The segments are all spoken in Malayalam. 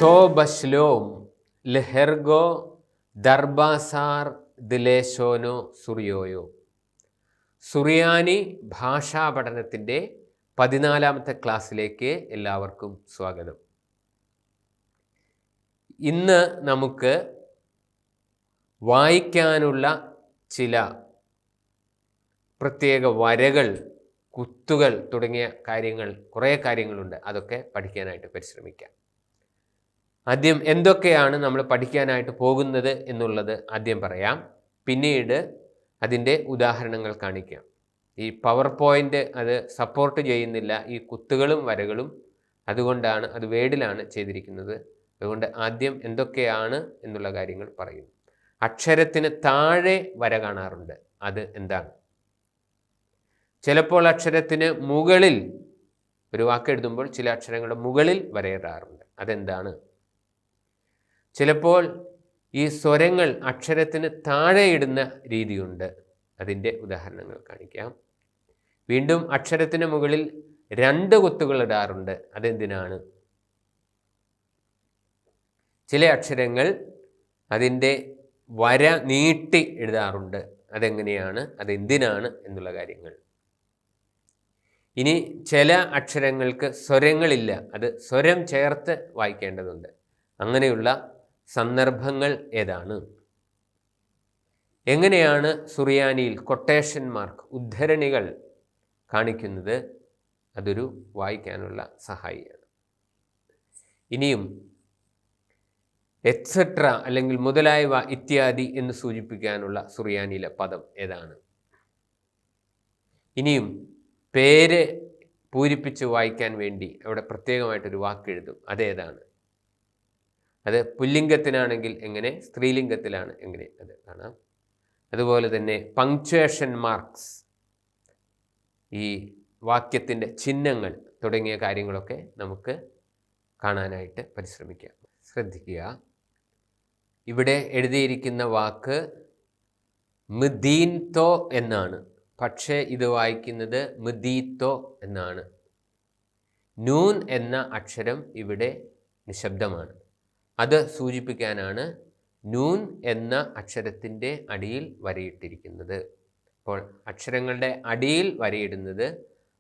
തോബശ്ലോം ലെഹെർഗോ ദർബാസാർ ദിലേശോനോ സുറിയോയോ. സുറിയാനി ഭാഷാ പഠനത്തിൻ്റെ 14ാമത്തെ ക്ലാസ്സിലേക്ക് എല്ലാവർക്കും സ്വാഗതം. ഇന്ന് നമുക്ക് വായിക്കാനുള്ള ചില പ്രത്യേക വരകൾ, കുത്തുകൾ തുടങ്ങിയ കാര്യങ്ങൾ, കുറേ കാര്യങ്ങളുണ്ട്. അതൊക്കെ പഠിക്കാനായിട്ട് പരിശ്രമിക്കാം. ആദ്യം എന്തൊക്കെയാണ് നമ്മൾ പഠിക്കാനായിട്ട് പോകുന്നത് എന്നുള്ളത് ആദ്യം പറയാം. പിന്നീട് അതിൻ്റെ ഉദാഹരണങ്ങൾ കാണിക്കാം. ഈ പവർ പോയിൻ്റ് അത് സപ്പോർട്ട് ചെയ്യുന്നില്ല, ഈ കുത്തുകളും വരകളും. അതുകൊണ്ടാണ് അത് വേഡിലാണ് ചെയ്തിരിക്കുന്നത്. അതുകൊണ്ട് ആദ്യം എന്തൊക്കെയാണ് എന്നുള്ള കാര്യങ്ങൾ പറയും. അക്ഷരത്തിന് താഴെ വര കാണാറുണ്ട്. അത് എന്താണ്? ചിലപ്പോൾ അക്ഷരത്തിന് മുകളിൽ, ഒരു വാക്ക് എഴുതുമ്പോൾ ചില അക്ഷരങ്ങളുടെ മുകളിൽ വരയിടാറുണ്ട്. അതെന്താണ്? ചിലപ്പോൾ ഈ സ്വരങ്ങൾ അക്ഷരത്തിന് താഴെ ഇടുന്ന രീതിയുണ്ട്. അതിൻ്റെ ഉദാഹരണങ്ങൾ കാണിക്കാം. വീണ്ടും അക്ഷരത്തിന് മുകളിൽ 2 കുത്തുകൾ ഇടാറുണ്ട്. അതെന്തിനാണ്? ചില അക്ഷരങ്ങൾ അതിൻ്റെ വര നീട്ടി എഴുതാറുണ്ട്. അതെങ്ങനെയാണ്, അതെന്തിനാണ് എന്നുള്ള കാര്യങ്ങൾ. ഇനി ചില അക്ഷരങ്ങൾക്ക് സ്വരങ്ങളില്ല, അത് സ്വരം ചേർത്ത് വായിക്കേണ്ടതുണ്ട്. അങ്ങനെയുള്ള സന്ദർഭങ്ങൾ ഏതാണ്? എങ്ങനെയാണ് സുറിയാനിയിൽ കൊട്ടേഷൻ മാർക്ക്, ഉദ്ധരണികൾ കാണിക്കുന്നത്? അതൊരു വായിക്കാനുള്ള സഹായിയാണ്. ഇനിയും എറ്റ്സെട്ര അല്ലെങ്കിൽ മുതലായവ, ഇത്യാദി എന്ന് സൂചിപ്പിക്കാനുള്ള സുറിയാനിയിലെ പദം ഏതാണ്? ഇനിയും പേര് പൂരിപ്പിച്ച് വായിക്കാൻ വേണ്ടി അവിടെ പ്രത്യേകമായിട്ടൊരു വാക്ക് എഴുതും. അതേതാണ്? അത് പുല്ലിംഗത്തിനാണെങ്കിൽ എങ്ങനെ, സ്ത്രീലിംഗത്തിലാണ് എങ്ങനെ, അത് കാണാം. അതുപോലെ തന്നെ പങ്ക്ച്വേഷൻ മാർക്സ്, ഈ വാക്യത്തിൻ്റെ ചിഹ്നങ്ങൾ തുടങ്ങിയ കാര്യങ്ങളൊക്കെ നമുക്ക് കാണാനായിട്ട് പരിശ്രമിക്കാം. ശ്രദ്ധിക്കുക, ഇവിടെ എഴുതിയിരിക്കുന്ന വാക്ക് മിദീൻതോ എന്നാണ്. പക്ഷേ ഇത് വായിക്കുന്നത് മിദീത്തോ എന്നാണ്. നൂൻ എന്ന അക്ഷരം ഇവിടെ നിശബ്ദമാണ്. അത് സൂചിപ്പിക്കാനാണ് നൂൻ എന്ന അക്ഷരത്തിൻ്റെ അടിയിൽ വരയിട്ടിരിക്കുന്നത്. അപ്പോൾ അക്ഷരങ്ങളുടെ അടിയിൽ വരയിടുന്നത്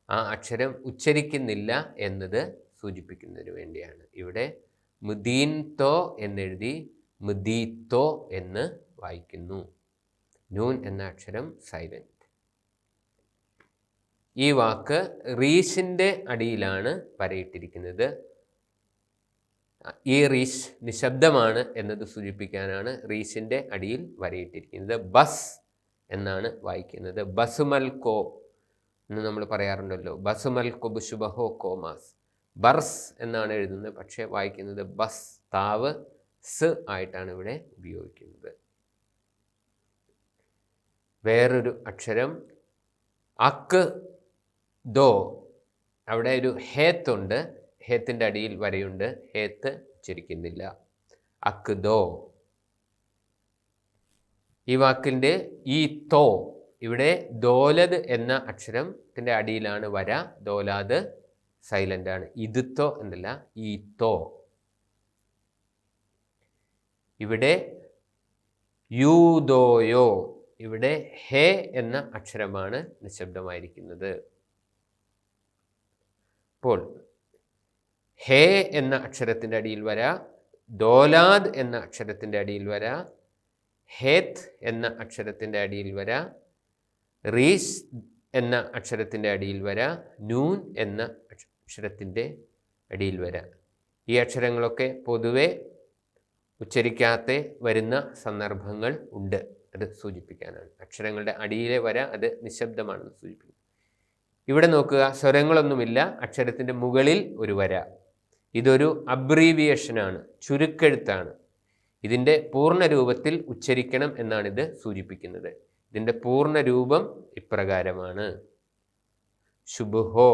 ആ അക്ഷരം ഉച്ചരിക്കുന്നില്ല എന്നത് സൂചിപ്പിക്കുന്നതിന് വേണ്ടിയാണ്. ഇവിടെ മിദീൻതോ എന്നെഴുതി മിദീത്തോ എന്ന് വായിക്കുന്നു. നൂൻ എന്ന അക്ഷരം സൈലന്റ്. ഈ വാക്ക് റീഷിൻ്റെ അടിയിലാണ് വരയിട്ടിരിക്കുന്നത്. ഈ റീഷ് നിശബ്ദമാണ് എന്നത് സൂചിപ്പിക്കാനാണ് റീഷിൻ്റെ അടിയിൽ വരയിട്ടിരിക്കുന്നത്. ബസ് എന്നാണ് വായിക്കുന്നത്. ബസുമൽ കോ എന്ന് നമ്മൾ പറയാറുണ്ടല്ലോ. ബസുമൽ കൊബുഷുബഹോ കോമാസ്. ബർസ് എന്നാണ് എഴുതുന്നത്, പക്ഷേ വായിക്കുന്നത് ബസ്. താവ് സ് ആയിട്ടാണ് ഇവിടെ ഉപയോഗിക്കുന്നത്. വേറൊരു അക്ഷരം അക്ക് ദോ. അവിടെ ഒരു ഹേത്ത് ഉണ്ട്, ഹേത്തിൻ്റെ അടിയിൽ വരയുണ്ട്. ഹേത്ത് ഉച്ചരിക്കുന്നില്ല. അക്ക് ദോ. ഈ വാക്കിൻ്റെ ഈ തോ, ഇവിടെ ദോലത് എന്ന അക്ഷരത്തിൻ്റെ അടിയിലാണ് വര. ദോലാത് സൈലൻ്റ് ആണ്. ഇത് തോ എന്നല്ല, ഈ തോ. ഇവിടെ യൂദോയോ, ഇവിടെ ഹേ എന്ന അക്ഷരമാണ് നിശബ്ദമായിരിക്കുന്നത്. അപ്പോൾ ഹേ എന്ന അക്ഷരത്തിൻ്റെ അടിയിൽ വര, ദോലാദ് എന്ന അക്ഷരത്തിൻ്റെ അടിയിൽ വര, ഹേത്ത് എന്ന അക്ഷരത്തിൻ്റെ അടിയിൽ വര, റീസ് എന്ന അക്ഷരത്തിൻ്റെ അടിയിൽ വര, നൂൻ എന്ന അക്ഷരത്തിൻ്റെ അടിയിൽ വര. ഈ അക്ഷരങ്ങളൊക്കെ പൊതുവെ ഉച്ചരിക്കാതെ വരുന്ന സന്ദർഭങ്ങൾ ഉണ്ട്. അത് സൂചിപ്പിക്കാനാണ്. അക്ഷരങ്ങളുടെ അടിയിലെ വര അത് നിശബ്ദമാണെന്ന് സൂചിപ്പിക്കും. ഇവിടെ നോക്കുക, സ്വരങ്ങളൊന്നുമില്ല. അക്ഷരത്തിൻ്റെ മുകളിൽ ഒരു വര. ഇതൊരു അബ്രീവിയേഷനാണ്, ചുരുക്കെഴുത്താണ്. ഇതിൻ്റെ പൂർണ്ണ രൂപത്തിൽ ഉച്ചരിക്കണം എന്നാണ് ഇത് സൂചിപ്പിക്കുന്നത്. ഇതിൻ്റെ പൂർണ്ണ രൂപം ഇപ്രകാരമാണ്: ശുഭഹോ.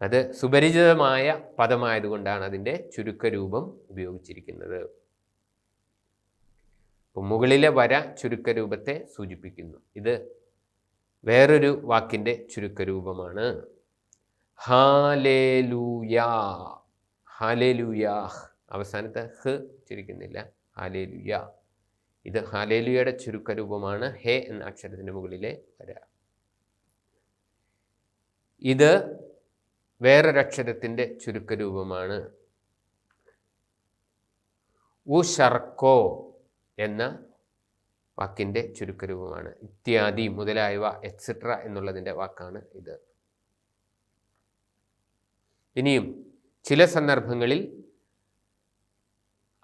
അത് സുപരിചിതമായ പദമായതുകൊണ്ടാണ് അതിൻ്റെ ചുരുക്കരൂപം ഉപയോഗിച്ചിരിക്കുന്നത്. അപ്പോൾ മുകളിലെ വര ചുരുക്കരൂപത്തെ സൂചിപ്പിക്കുന്നു. ഇത് വേറൊരു വാക്കിൻ്റെ ചുരുക്കരൂപമാണ്. ഹാലേലൂയ. ഹാലേലുയാഹ്, അവസാനത്തെ ഹ് ഉച്ചരിക്കുന്നില്ല, ഹാലേലുയ. ഇത് ഹാലേലുയയുടെ ചുരുക്കരൂപമാണ് ഹേ എന്ന അക്ഷരത്തിൻ്റെ മുകളിലെ വര. ഇത് വേറൊരക്ഷരത്തിൻ്റെ ചുരുക്കരൂപമാണ് ഉഷർക്കോ എന്ന വാക്കിൻ്റെ ചുരുക്കരൂപമാണ്. ഇത്യാദി മുതലായവ എക്സെട്ര എന്നുള്ളതിൻ്റെ വാക്കാണ് ഇത്. ഇനിയും ചില സന്ദർഭങ്ങളിൽ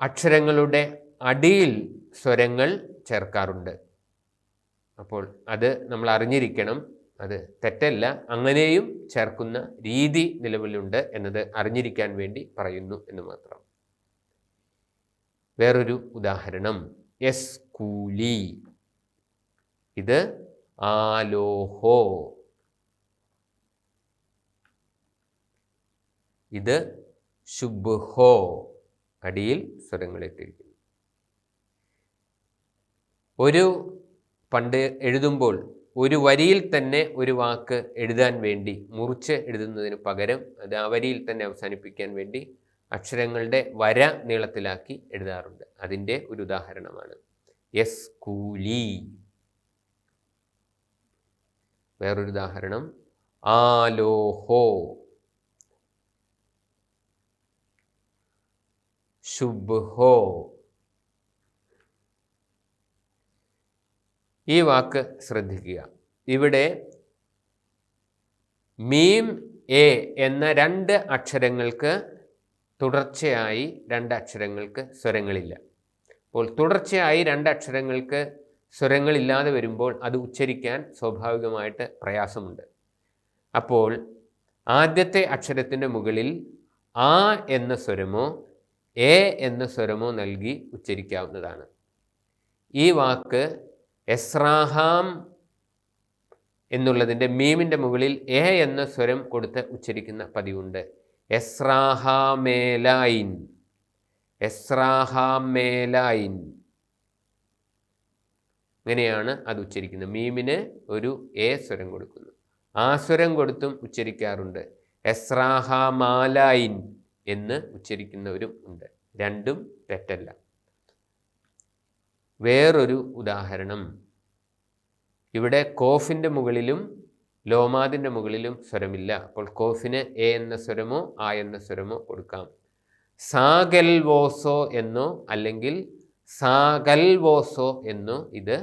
അക്ഷരങ്ങളുടെ അടിയിൽ സ്വരങ്ങൾ ചേർക്കാറുണ്ട്. അപ്പോൾ അത് നമ്മൾ അറിഞ്ഞിരിക്കണം. അത് തെറ്റല്ല, അങ്ങനെയും ചേർക്കുന്ന രീതി നിലവിലുണ്ട് എന്നത് അറിഞ്ഞിരിക്കാൻ വേണ്ടി പറയുന്നു എന്ന് മാത്രം. വേറൊരു ഉദാഹരണം യസ്കൂലി. ഇത് ആലോഹോ. ഇത് ശുബ്ഹോ. അടിയിൽ സ്വരങ്ങളിട്ടിരിക്കുന്നു. പണ്ട് എഴുതുമ്പോൾ ഒരു വരിയിൽ തന്നെ ഒരു വാക്ക് എഴുതാൻ വേണ്ടി മുറിച്ച് എഴുതുന്നതിന് പകരം അത് ആ വരിയിൽ തന്നെ അവസാനിപ്പിക്കാൻ വേണ്ടി അക്ഷരങ്ങളുടെ വര നീളത്തിലാക്കി എഴുതാറുണ്ട്. അതിൻ്റെ ഒരു ഉദാഹരണമാണ് യസ്കൂലി. വേറൊരു ഉദാഹരണം ആലോഹോ, ശുബ്ഹോ. ഈ വാക്ക് ശ്രദ്ധിക്കുക. ഇവിടെ മീം എ എന്ന രണ്ട് അക്ഷരങ്ങൾക്ക് തുടർച്ചയായി രണ്ട് അക്ഷരങ്ങൾക്ക് സ്വരങ്ങളില്ല. അപ്പോൾ തുടർച്ചയായി രണ്ട് അക്ഷരങ്ങൾക്ക് സ്വരങ്ങളില്ലാതെ വരുമ്പോൾ അത് ഉച്ചരിക്കാൻ സ്വാഭാവികമായിട്ട് പ്രയാസമുണ്ട്. അപ്പോൾ ആദ്യത്തെ അക്ഷരത്തിൻ്റെ മുകളിൽ ആ എന്ന സ്വരമോ എ എന്ന സ്വരമോ നൽകി ഉച്ചരിക്കാവുന്നതാണ്. ഈ വാക്ക് എസ്രാഹാം എന്നുള്ളതിൻ്റെ മീമിൻ്റെ മുകളിൽ എ എന്ന സ്വരം കൊടുത്ത് ഉച്ചരിക്കുന്ന പതിവുണ്ട്. എസ്രാഹാമേലൈൻ, എസ്രാഹാമേലൈൻ, ഇങ്ങനെയാണ് അത് ഉച്ചരിക്കുന്നത്. മീമിന് ഒരു എ സ്വരം കൊടുക്കുന്നു. ആ സ്വരം കൊടുത്തും ഉച്ചരിക്കാറുണ്ട്. എസ്രാഹാമാലൈൻ എന്ന് ഉച്ചരിക്കുന്നവരും ഉണ്ട്. രണ്ടും തെറ്റല്ല. വേറൊരു ഉദാഹരണം, ഇവിടെ കോഫിൻ്റെ മുകളിലും ലോമാദിൻ്റെ മുകളിലും സ്വരമില്ല. അപ്പോൾ കോഫിന് എ എന്ന സ്വരമോ ആ എന്ന സ്വരമോ കൊടുക്കാം. സാഗൽവോസോ എന്നോ അല്ലെങ്കിൽ സാഗൽവോസോ എന്നോ ഇത്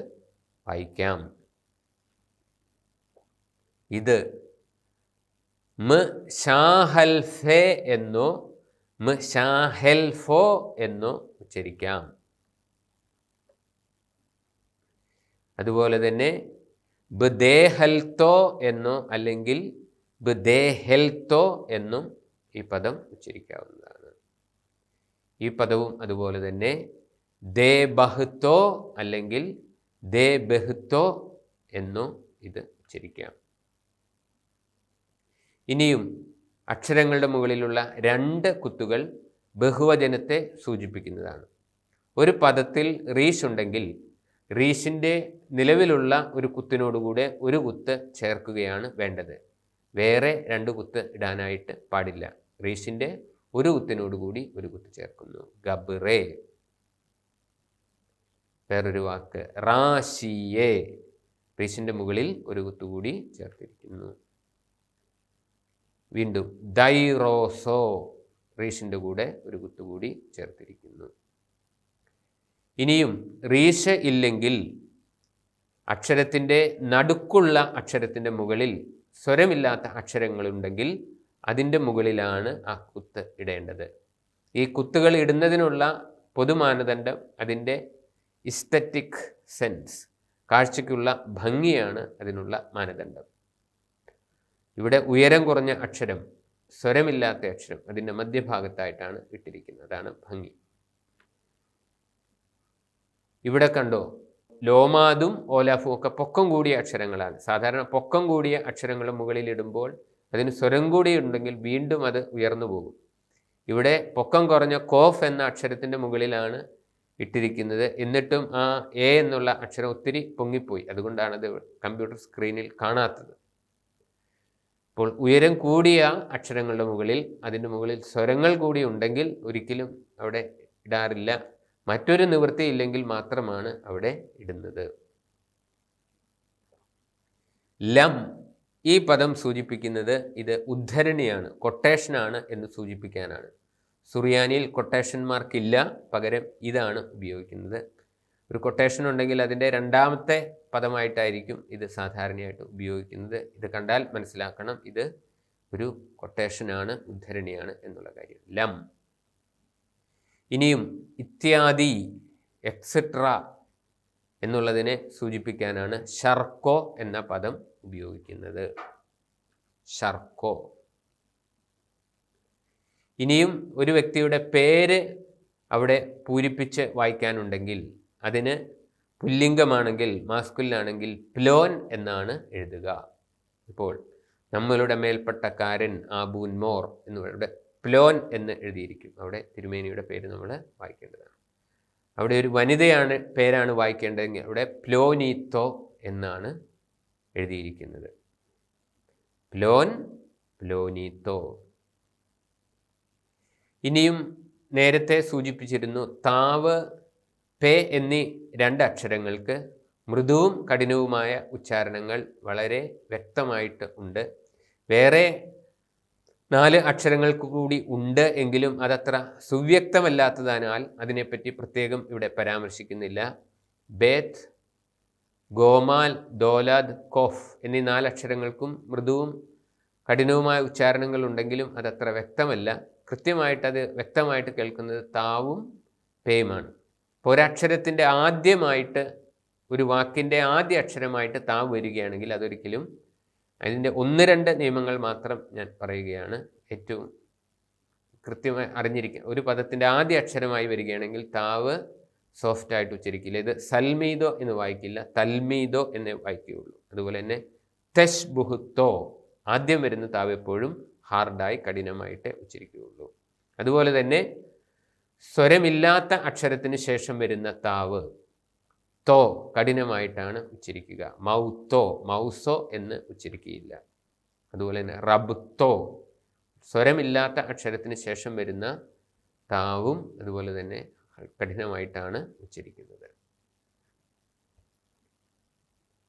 വായിക്കാം. ഇത് മ് ഷാഹൽഫെ എന്നോ മ് ഷാഹെൽഫോ എന്നോ ഉച്ചരിക്കാം. അതുപോലെ തന്നെ ബദേഹൽത്തോ എന്നോ അല്ലെങ്കിൽ ബദേഹെൽത്തോ എന്നും ഈ പദം ഉച്ചരിക്കാവുന്നതാണ്. ഈ പദവും അതുപോലെ തന്നെ ദേ ബഹ്തോ അല്ലെങ്കിൽ ദേ ബഹ്തോ എന്നോ ഇത് ഉച്ചരിക്കാം. ഇനിയും അക്ഷരങ്ങളുടെ മുകളിലുള്ള രണ്ട് കുത്തുകൾ ബഹുവചനത്തെ സൂചിപ്പിക്കുന്നതാണ്. ഒരു പദത്തിൽ റീഷ് ഉണ്ടെങ്കിൽ റീഷിൻ്റെ നിലവിലുള്ള ഒരു കുത്തിനോടുകൂടെ ഒരു കുത്ത് ചേർക്കുകയാണ് വേണ്ടത്. വേറെ രണ്ട് കുത്ത് ഇടാനായിട്ട് പാടില്ല. റീഷിൻ്റെ ഒരു കുത്തിനോടുകൂടി ഒരു കുത്ത് ചേർക്കുന്നു. ഗബ്റേ. വേറൊരു വാക്ക് റാഷിയെ. റീഷിൻ്റെ മുകളിൽ ഒരു കുത്തുകൂടി ചേർത്തിരിക്കുന്നു. വീണ്ടും ദൈറോസോ. റീഷിൻ്റെ കൂടെ ഒരു കുത്തുകൂടി ചേർത്തിരിക്കുന്നു. ഇനിയും റീഷ് ഇല്ലെങ്കിൽ അക്ഷരത്തിൻ്റെ നടുക്കുള്ള അക്ഷരത്തിൻ്റെ മുകളിൽ സ്വരമില്ലാത്ത അക്ഷരങ്ങളുണ്ടെങ്കിൽ അതിൻ്റെ മുകളിലാണ് ആ കുത്ത് ഇടേണ്ടത്. ഈ കുത്തുകൾ ഇടുന്നതിനുള്ള പൊതുമാനദണ്ഡം അതിൻ്റെ ഇസ്തറ്റിക് സെൻസ്, കാഴ്ചയ്ക്കുള്ള ഭംഗിയാണ് അതിനുള്ള മാനദണ്ഡം. ഇവിടെ ഉയരം കുറഞ്ഞ അക്ഷരം, സ്വരമില്ലാത്ത അക്ഷരം അതിൻ്റെ മധ്യഭാഗത്തായിട്ടാണ് ഇട്ടിരിക്കുന്നത്. അതാണ് ഭംഗി. ഇവിടെ കണ്ടോ, ലോമാദും ഓലാഫും ഒക്കെ പൊക്കം കൂടിയ അക്ഷരങ്ങളാണ്. സാധാരണ പൊക്കം കൂടിയ അക്ഷരങ്ങൾ മുകളിൽ ഇടുമ്പോൾ അതിന് സ്വരം കൂടി ഉണ്ടെങ്കിൽ വീണ്ടും അത് ഉയർന്നു പോകും. ഇവിടെ പൊക്കം കുറഞ്ഞ കോഫ് എന്ന അക്ഷരത്തിൻ്റെ മുകളിലാണ് ഇട്ടിരിക്കുന്നത്. എന്നിട്ടും ആ എ എന്നുള്ള അക്ഷരം ഒത്തിരി പൊങ്ങിപ്പോയി. അതുകൊണ്ടാണ് അത് കമ്പ്യൂട്ടർ സ്ക്രീനിൽ കാണാത്തത്. അപ്പോൾ ഉയരം കൂടിയ അക്ഷരങ്ങളുടെ മുകളിൽ അതിൻ്റെ മുകളിൽ സ്വരങ്ങൾ കൂടി ഉണ്ടെങ്കിൽ ഒരിക്കലും അവിടെ ഇടാറില്ല. മറ്റൊരു നിവൃത്തിയില്ലെങ്കിൽ മാത്രമാണ് അവിടെ ഇടുന്നത്. ലം, ഈ പദം സൂചിപ്പിക്കുന്നത് ഇത് ഉദ്ധരണിയാണ്, കൊട്ടേഷനാണ് എന്ന് സൂചിപ്പിക്കാനാണ്. സുറിയാനിയിൽ കൊട്ടേഷൻ മാർക്കില്ല, പകരം ഇതാണ് ഉപയോഗിക്കുന്നത്. ഒരു കൊട്ടേഷൻ ഉണ്ടെങ്കിൽ അതിൻ്റെ രണ്ടാമത്തെ പദമായിട്ടായിരിക്കും ഇത് സാധാരണയായിട്ട് ഉപയോഗിക്കുന്നത്. ഇത് കണ്ടാൽ മനസ്സിലാക്കണം ഇത് ഒരു കൊട്ടേഷനാണ്, ഉദ്ധരണിയാണ് എന്നുള്ള കാര്യം. ലം. ഇനിയും ഇത്യാദി, എക്സെട്ര എന്നുള്ളതിനെ സൂചിപ്പിക്കാനാണ് ഷർക്കോ എന്ന പദം ഉപയോഗിക്കുന്നത്. ഷർക്കോ. ഇനിയും ഒരു വ്യക്തിയുടെ പേര് അവിടെ പൂരിപ്പിച്ച് വായിക്കാനുണ്ടെങ്കിൽ അതിന് പുല്ലിംഗമാണെങ്കിൽ, മാസ്കുലിനാണെങ്കിൽ പ്ലോൻ എന്നാണ് എഴുതുക. ഇപ്പോൾ നമ്മളുടെ മേൽപ്പട്ടക്കാരൻ ആബൂൻ മോർ എന്നിവിടെ പ്ലോൻ എന്ന് എഴുതിയിരിക്കും. അവിടെ തിരുമേനിയുടെ പേര് നമ്മൾ വായിക്കേണ്ടതാണ്. അവിടെ ഒരു വനിതയാണ് പേരാണ് വായിക്കേണ്ടതെങ്കിൽ അവിടെ പ്ലോനീത്തോ എന്നാണ് എഴുതിയിരിക്കുന്നത്. പ്ലോൻ, പ്ലോനീത്തോ. ഇനിയും നേരത്തെ സൂചിപ്പിച്ചിരുന്നു, താവ്, പേ എന്നീ രണ്ട് അക്ഷരങ്ങൾക്ക് മൃദുവും കഠിനവുമായ ഉച്ചാരണങ്ങൾ വളരെ വ്യക്തമായിട്ട് ഉണ്ട്. വേറെ 4 അക്ഷരങ്ങൾക്ക് കൂടി ഉണ്ട് എങ്കിലും അതത്ര സുവ്യക്തമല്ലാത്തതിനാൽ അതിനെപ്പറ്റി പ്രത്യേകം ഇവിടെ പരാമർശിക്കുന്നില്ല. ബേത്ത്, ഗോമാൽ, ദോലാദ്, കോഫ് എന്നീ 4 അക്ഷരങ്ങൾക്കും മൃദുവും കഠിനവുമായ ഉച്ചാരണങ്ങൾ ഉണ്ടെങ്കിലും അതത്ര വ്യക്തമല്ല. കൃത്യമായിട്ട് അത് വ്യക്തമായിട്ട് കേൾക്കുന്നത് താവും പേയുമാണ്. ഇപ്പോൾ ഒരക്ഷരത്തിൻ്റെ ആദ്യമായിട്ട്, ഒരു വാക്കിൻ്റെ ആദ്യ അക്ഷരമായിട്ട് താവ് വരികയാണെങ്കിൽ അതൊരിക്കലും, അതിൻ്റെ 1-2 നിയമങ്ങൾ മാത്രം ഞാൻ പറയുകയാണ്, ഏറ്റവും കൃത്യമായി അറിഞ്ഞിരിക്കുക. ഒരു പദത്തിൻ്റെ ആദ്യ അക്ഷരമായി വരികയാണെങ്കിൽ താവ് സോഫ്റ്റായിട്ട് ഉച്ചരിക്കില്ല. ഇത് സൽമീദോ എന്ന് വായിക്കില്ല, തൽമീദോ എന്നേ വായിക്കുകയുള്ളൂ. അതുപോലെ തന്നെ തെഷ് ബുഹുത്തോ, ആദ്യം വരുന്ന താവ് എപ്പോഴും ഹാർഡായി കഠിനമായിട്ട് ഉച്ചരിക്കുകയുള്ളൂ. അതുപോലെ തന്നെ സ്വരമില്ലാത്ത അക്ഷരത്തിന് ശേഷം വരുന്ന താവ് തോ കഠിനമായിട്ടാണ് ഉച്ചരിക്കുക. മൗത്തോ, മൗസോ എന്ന് ഉച്ചരിക്കുകയില്ല. അതുപോലെ തന്നെ റബ്തോ, സ്വരമില്ലാത്ത അക്ഷരത്തിന് ശേഷം വരുന്ന താവും അതുപോലെ തന്നെ കഠിനമായിട്ടാണ് ഉച്ചരിക്കുന്നത്.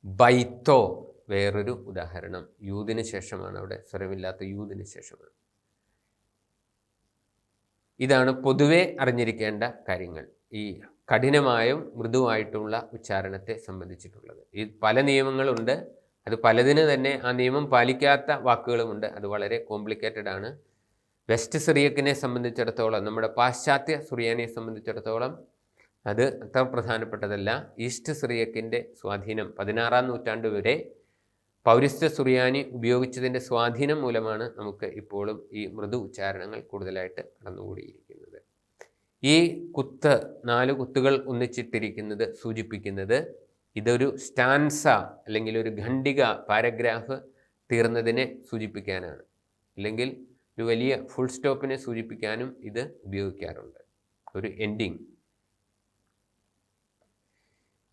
ബൈത്തോ വേറൊരു ഉദാഹരണം. യൂദിന് ശേഷമാണ്, അവിടെ സ്വരമില്ലാത്ത യൂദിന് ശേഷമാണ്. ഇതാണ് പൊതുവെ അറിഞ്ഞിരിക്കേണ്ട കാര്യങ്ങൾ ഈ കഠിനമായും മൃദുവായിട്ടുള്ള ഉച്ചാരണത്തെ സംബന്ധിച്ചിട്ടുള്ളത്. ഈ പല നിയമങ്ങളുണ്ട്, അത് പലതിന് തന്നെ ആ നിയമം പാലിക്കാത്ത വാക്കുകളുമുണ്ട്. അത് വളരെ കോംപ്ലിക്കേറ്റഡ് ആണ്. വെസ്റ്റ് സിറിയക്കിനെ സംബന്ധിച്ചിടത്തോളം, നമ്മുടെ പാശ്ചാത്യ സുറിയാനിയെ സംബന്ധിച്ചിടത്തോളം അത് അത്ര പ്രധാനപ്പെട്ടതല്ല. ഈസ്റ്റ് സിറിയക്കിൻ്റെ സ്വാധീനം 16-ാം നൂറ്റാണ്ട് വരെ പൗരസ്ത്യ സുറിയാനി ഉപയോഗിച്ചതിൻ്റെ സ്വാധീനം മൂലമാണ് നമുക്ക് ഇപ്പോഴും ഈ മൃദു ഉച്ചാരണങ്ങൾ കൂടുതലായിട്ട് കടന്നുകൂടിയിരിക്കുന്നത്. ഈ കുത്ത്, 4 കുത്തുകൾ ഒന്നിച്ചിട്ടിരിക്കുന്നത് സൂചിപ്പിക്കുന്നത് ഇതൊരു സ്റ്റാൻസ അല്ലെങ്കിൽ ഒരു ഖണ്ഡിക, പാരഗ്രാഫ് തീർന്നതിനെ സൂചിപ്പിക്കാനാണ്. അല്ലെങ്കിൽ ഒരു വലിയ ഫുൾ സ്റ്റോപ്പിനെ സൂചിപ്പിക്കാനും ഇത് ഉപയോഗിക്കാറുണ്ട്, ഒരു എൻഡിങ്.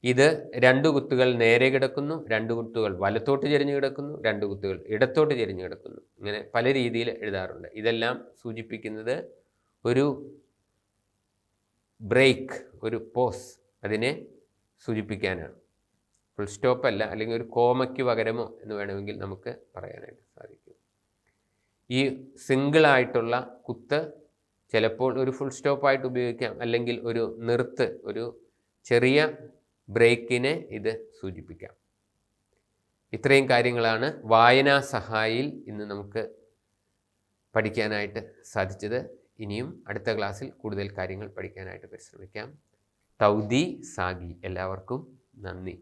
ഇത് 2 കുത്തുകൾ നേരെ കിടക്കുന്നു, 2 കുത്തുകൾ വലത്തോട്ട് ചെരിഞ്ഞു കിടക്കുന്നു, 2 കുത്തുകൾ ഇടത്തോട്ട് ചെരിഞ്ഞു കിടക്കുന്നു. ഇങ്ങനെ പല രീതിയിൽ എഴുതാറുണ്ട്. ഇതെല്ലാം സൂചിപ്പിക്കുന്നത് ഒരു ബ്രേക്ക്, ഒരു പോസ്, അതിനെ സൂചിപ്പിക്കാനാണ്. ഫുൾ സ്റ്റോപ്പ് അല്ല, അല്ലെങ്കിൽ ഒരു കോമയ്ക്ക് പകരമോ എന്ന് വേണമെങ്കിൽ നമുക്ക് പറയാനായിട്ട് സാധിക്കും. ഈ സിംഗിളായിട്ടുള്ള കുത്ത് ചിലപ്പോൾ ഒരു ഫുൾ സ്റ്റോപ്പായിട്ട് ഉപയോഗിക്കാം, അല്ലെങ്കിൽ ഒരു നിർത്ത്, ഒരു ചെറിയ ബ്രേക്കിനെ ഇത് സൂചിപ്പിക്കാം. ഇത്രയും കാര്യങ്ങളാണ് വായനാ സഹായിയിൽ ഇന്ന് നമുക്ക് പഠിക്കാനായിട്ട് സാധിച്ചത്. ഇനിയും അടുത്ത ക്ലാസ്സിൽ കൂടുതൽ കാര്യങ്ങൾ പഠിക്കാനായിട്ട് പരിശ്രമിക്കാം. തൗദി സാഗി. എല്ലാവർക്കും നന്ദി.